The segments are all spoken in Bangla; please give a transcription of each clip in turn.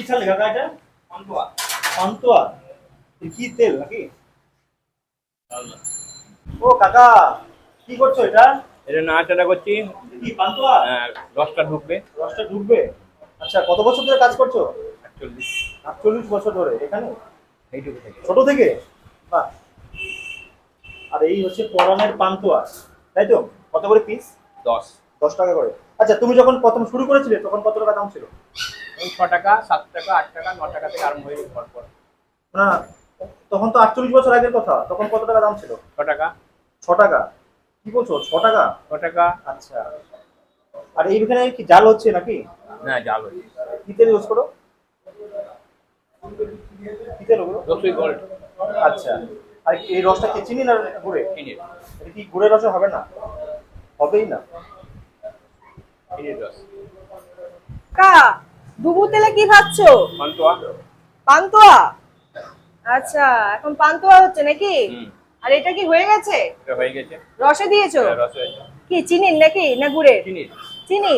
কি চাল কাকা এটা? পান্তুয়া। পান্তুয়া কি তেল নাকি? ও কাকা, কি করছো এটা? এটা নাড়াচাড়া করছি। কি পান্তুয়া? হ্যাঁ, রসটা ঢুকবে। রসটা ঢুকবে। আচ্ছা, কত বছর ধরে কাজ করছো? ৪৮। ৪৮ বছর ধরে এখানে, এইটুকু থেকে ছোট থেকে? বাহ। আর এই হচ্ছে পরানের পান্তুয়া, তাই তো? কত করে পিস? ১০। 10 টাকা করে। আচ্ছা, তুমি যখন প্রথম শুরু করেছিলে তখন কত টাকা দাম ছিল? ওই ৬ টাকা, ৭ টাকা, ৮ টাকা, ৯ টাকা থেকে আরম্ভ হয়ে পরপর না, তখন তো ৪৮ বছর আগের কথা, তখন কত টাকা দাম ছিল? ৬ টাকা। 6 টাকা? কি বলছো, 6 টাকা? ৬ টাকা। আচ্ছা। আর এইখানে কি জাল হচ্ছে নাকি? না, জাল হচ্ছে। কি তেল ইউজ করো? কি তেল ওগুলো? রসুই গোল্ড। আচ্ছা। আর এই রসটা কি চিনি না গুড়ে? চিনির। এটা কি গুড়ের রসে হবে না? হবেই না। চিনির রস। কা ডুবু তেলে কি ভাবছো? পান্তুয়া। পান্তুয়া। আচ্ছা, এখন পান্তুয়া হচ্ছে নাকি? হুম। আর এটা কি হয়ে গেছে? এটা হয়ে গেছে। রসে দিয়েছো? হ্যাঁ, রস হয়েছে। কি চিনির নাকি না গুড়ের? চিনির। চিনি।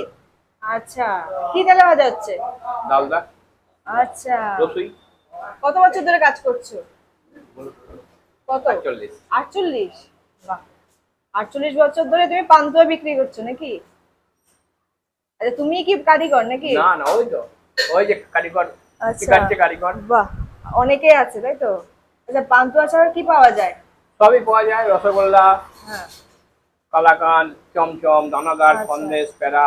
আচ্ছা, কি তেলে ভাজা হচ্ছে? ডালদা। আচ্ছা। রসুই। কত বছর ধরে কাজ করছো? কত? ৪৮। ৪৮? বাহ। ৪৮ বছর ধরে তুমি পান্তুয়া বিক্রি করছো নাকি? আচ্ছা, তুমি কি কারিগর নাকি? না না, ওই যে কারিগর। আচ্ছা। শেখাচ্ছে কারিগর। বাহ, অনেকেই আছে তাই তো? আচ্ছা, পান্তুয়া ছাড়া কি পাওয়া যায়? সবই পাওয়া যায়, রসগোল্লা, হ্যাঁ। কালাকান, চমচম, দানাদার, আচ্ছা। সন্দেশ, প্যাড়া।